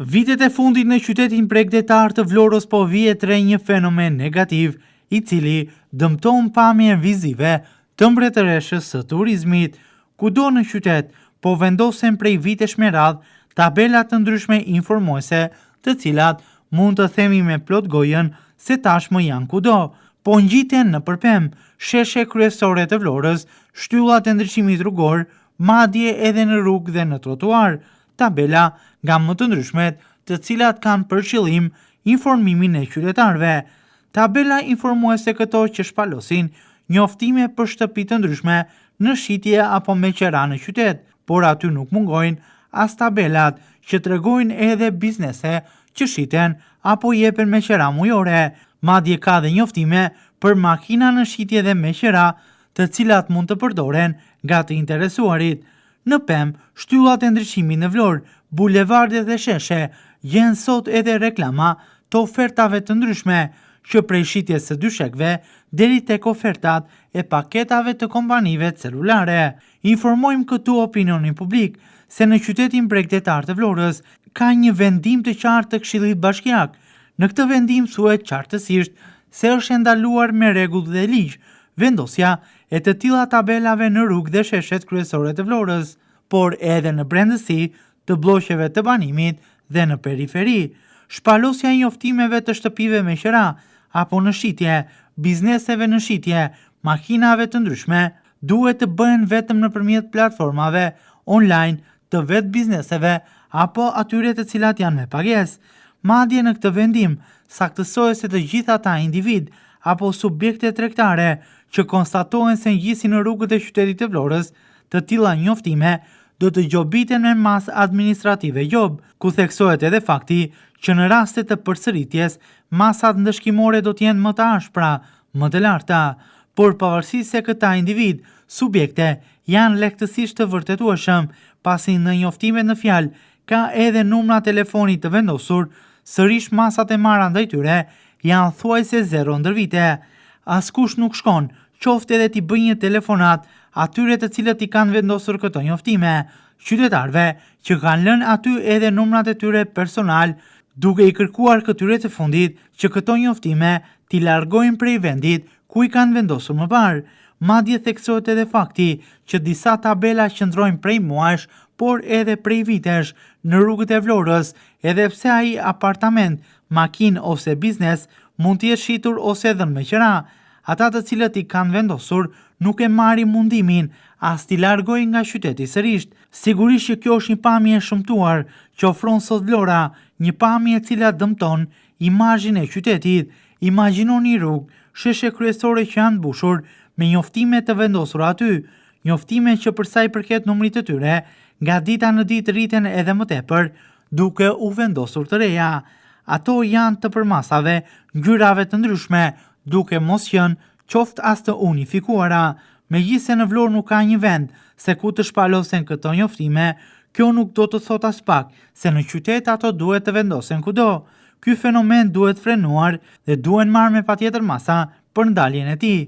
Vitet e fundit në qytetin bregdetar të Vlorës po vihet re një fenomen negativ, i cili dëmton pamjen vizive të mbretëreshës së turizmit. Kudo në qytet po vendosen prej vitesh me radhë tabela të ndryshme informuese, të cilat mund të themi me plot gojën se tashmë janë kudo, po ngjiten në përpem, sheshe kryesore të Vlorës, shtyllat e ndriçimit rrugor, madje edhe në rrugë dhe në trotuar. Tabela nga më të ndryshmet, të cilat kanë për qëllim informimin e qytetarëve. Tabela informuese këto që shpalosin njoftime për shtëpi të ndryshme në shitje apo me qera në qytet, por aty nuk mungojnë as tabelat që tregojnë edhe biznese që shiten apo jepen me qera mujore. Madje ka dhe njoftime për makina në shitje dhe me qera, të cilat mund të përdoren nga të interesuarit. Në pemë, shtyllat e ndriçimit në Vlorë, bulevardet dhe sheshe, gjen sot edhe reklama të ofertave të ndryshme, që prej shitjes së dyshekve deri tek ofertat e paketave të kompanive celulare. Informojmë këtu opinionin publik se në qytetin bregdetar të Vlorës ka një vendim të qartë të Këshillit Bashkiak. Në këtë vendim thuhet qartësisht se është ndaluar me rregull dhe ligj vendosja e të tilla tabelave në rrugë dhe sheshet kryesore të Vlorës, por edhe në brendësi të bloqeve të banimit dhe në periferi. Shpalosja e njoftimeve të shtëpive me qera apo në shitje, bizneseve në shitje, makinave të ndryshme, duhet të bëhen vetëm nëpërmjet platformave online të vetë bizneseve apo atyre të cilat janë me pagesë. Madje në këtë vendim, saktësohet se të gjitha ata individ apo subjekte tregtare që konstatohen se ngjisin në rrugët e qytetit të Vlorës, të tilla njoftime do të gjobiten me masë administrative gjob, ku theksohet edhe fakti që në raste të përsëritjes, masat ndëshkimore do të jenë më të ashpra, më të larta, por pavarësisht se këta individ, subjekte, janë lehtësisht të vërtetueshëm, pasi në njoftimet në fjalë ka edhe numra telefoni të vendosur, sërish masat e marra ndaj tyre janë thuajse zero ndër vite. Askush nuk shkon, qoftë edhe t'i bëjë një telefonat atyre të cilët i kanë vendosur këto njoftime, qytetarëve që kanë lënë aty edhe numrat e tyre personal, duke i kërkuar këtyre të fundit që këto njoftime t'i largojnë prej vendit ku i kanë vendosur më parë. Madje theksohet edhe fakti që disa tabela qëndrojnë prej muajsh, por edhe prej vitesh në rrugët e Vlorës, edhe pse ai apartament, makinë ose biznes mund të jetë shitur ose dhënë me qera. Ata të cilët i kanë vendosur nuk e marrin mundimin as t'i largojnë nga qyteti sërish. Sigurisht që kjo është një pamje e shëmtuar që ofron sot Vlora, një pamje e cila dëmton imazhin e qytetit. Imagjinoni rrugë, sheshe kryesore që janë mbushur me njoftime të vendosura aty, njoftime që për sa i përket numrit të tyre, nga dita në ditë rriten edhe më tepër, duke u vendosur të reja. Ato janë të përmasave, ngjyrave të ndryshme, duke mos qenë qoftë as të unifikuara. Megjithse në Vlorë nuk ka një vend se ku të shpalosen këto njoftime, kjo nuk do të thot as pak se në qytet ato duhet të vendosen kudo. Ky fenomen duhet frenuar dhe duhen marrë me patjetër masa për ndaljen e tij.